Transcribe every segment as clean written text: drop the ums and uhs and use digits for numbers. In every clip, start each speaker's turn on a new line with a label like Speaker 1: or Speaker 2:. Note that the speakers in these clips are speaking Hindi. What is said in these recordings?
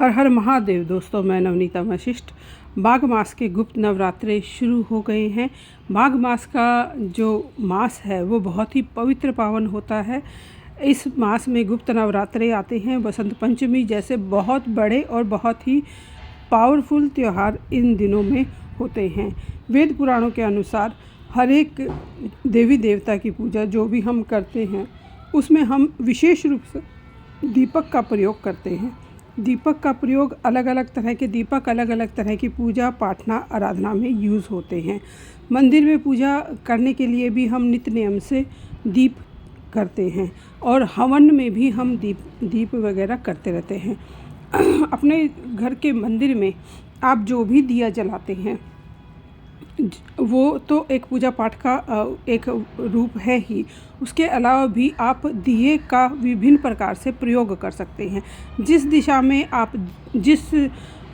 Speaker 1: हर हर महादेव। दोस्तों, मैं नवनीता वशिष्ठ। माघ मास के गुप्त नवरात्रे शुरू हो गए हैं। माघ मास का जो मास है वो बहुत ही पवित्र पावन होता है। इस मास में गुप्त नवरात्रे आते हैं। बसंत पंचमी जैसे बहुत बड़े और बहुत ही पावरफुल त्यौहार इन दिनों में होते हैं। वेद पुराणों के अनुसार हर एक देवी देवता की पूजा जो भी हम करते हैं उसमें हम विशेष रूप से दीपक का प्रयोग करते हैं। दीपक का प्रयोग अलग अलग तरह के दीपक अलग अलग तरह की पूजा पाठना आराधना में यूज़ होते हैं। मंदिर में पूजा करने के लिए भी हम नित्य नियम से दीप करते हैं और हवन में भी हम दीप वगैरह करते रहते हैं। अपने घर के मंदिर में आप जो भी दिया जलाते हैं वो तो एक पूजा पाठ का एक रूप है ही। उसके अलावा भी आप दिए का विभिन्न प्रकार से प्रयोग कर सकते हैं। जिस दिशा में आप जिस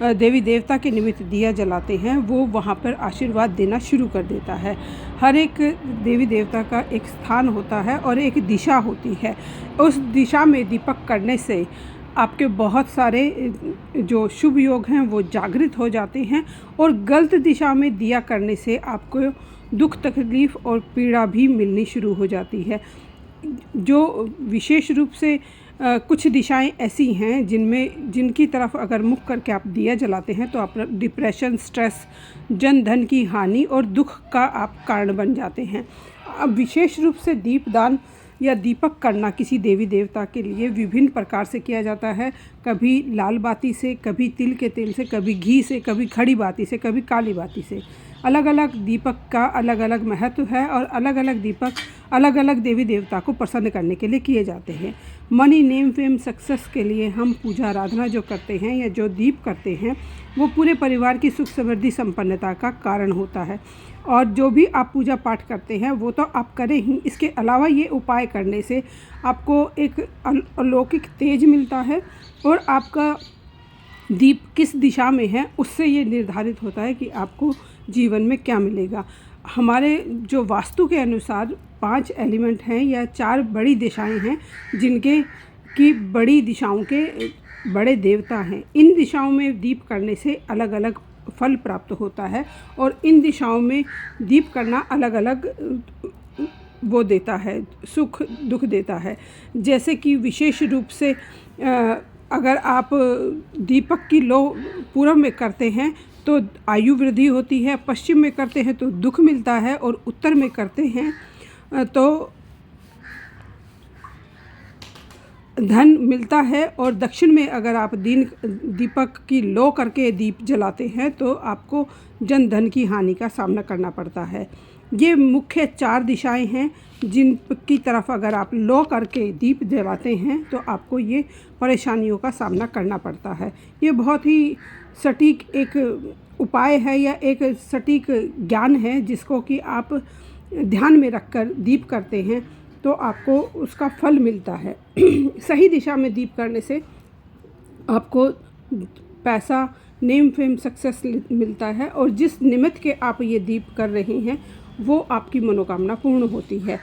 Speaker 1: देवी देवता के निमित्त दिया जलाते हैं वो वहाँ पर आशीर्वाद देना शुरू कर देता है। हर एक देवी देवता का एक स्थान होता है और एक दिशा होती है। उस दिशा में दीपक करने से आपके बहुत सारे जो शुभ योग हैं वो जागृत हो जाते हैं और गलत दिशा में दिया करने से आपको दुख तकलीफ़ और पीड़ा भी मिलनी शुरू हो जाती है। जो विशेष रूप से कुछ दिशाएं ऐसी हैं जिनकी तरफ अगर मुख करके आप दिया जलाते हैं तो आप डिप्रेशन, स्ट्रेस, जन धन की हानि और दुख का आप कारण बन जाते हैं। अब विशेष रूप से दीपदान या दीपक करना किसी देवी देवता के लिए विभिन्न प्रकार से किया जाता है। कभी लाल बाती से, कभी तिल के तेल से, कभी घी से, कभी खड़ी बाती से, कभी काली बाती से। अलग अलग दीपक का अलग अलग महत्व है और अलग अलग दीपक अलग अलग देवी देवता को प्रसन्न करने के लिए किए जाते हैं। मनी, नेम, फेम, सक्सेस के लिए हम पूजा आराधना जो करते हैं या जो दीप करते हैं वो पूरे परिवार की सुख समृद्धि संपन्नता का कारण होता है। और जो भी आप पूजा पाठ करते हैं वो तो आप करें ही, इसके अलावा ये उपाय करने से आपको एक अलौकिक तेज मिलता है और आपका दीप किस दिशा में है उससे ये निर्धारित होता है कि आपको जीवन में क्या मिलेगा। हमारे जो वास्तु के अनुसार 5 एलिमेंट हैं या 4 बड़ी दिशाएं हैं जिनके की बड़ी दिशाओं के बड़े देवता हैं। इन दिशाओं में दीप करने से अलग अलग फल प्राप्त होता है और इन दिशाओं में दीप करना अलग अलग वो देता है, सुख दुख देता है। जैसे कि विशेष रूप से अगर आप दीपक की लो पूरब में करते हैं तो आयु वृद्धि होती है, पश्चिम में करते हैं तो दुख मिलता है और उत्तर में करते हैं तो धन मिलता है और दक्षिण में अगर आप दीपक की लो करके दीप जलाते हैं तो आपको जन धन की हानि का सामना करना पड़ता है। ये मुख्य 4 दिशाएं हैं जिनकी तरफ अगर आप लो करके दीप जलाते हैं तो आपको ये परेशानियों का सामना करना पड़ता है। ये बहुत ही सटीक एक उपाय है या एक सटीक ज्ञान है जिसको कि आप ध्यान में रखकर दीप करते हैं तो आपको उसका फल मिलता है। सही दिशा में दीप करने से आपको पैसा, नेम, फेम, सक्सेस मिलता है और जिस निमित्त के आप ये दीप कर रहे हैं वो आपकी मनोकामना पूर्ण होती है।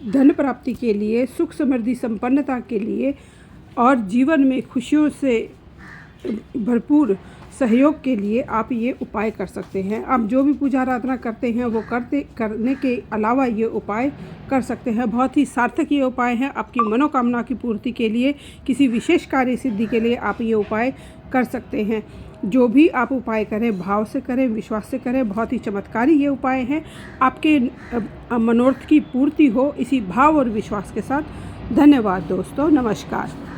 Speaker 1: धन प्राप्ति के लिए, सुख समृद्धि संपन्नता के लिए और जीवन में खुशियों से भरपूर सहयोग के लिए आप ये उपाय कर सकते हैं। आप जो भी पूजा आराधना करते हैं वो करने के अलावा ये उपाय कर सकते हैं। बहुत ही सार्थक ये उपाय हैं। आपकी मनोकामना की पूर्ति के लिए, किसी विशेष कार्य सिद्धि के लिए आप ये उपाय कर सकते हैं। जो भी आप उपाय करें भाव से करें, विश्वास से करें। बहुत ही चमत्कारी ये उपाय हैं। आपके मनोरथ की पूर्ति हो इसी भाव और विश्वास के साथ। धन्यवाद दोस्तों, नमस्कार।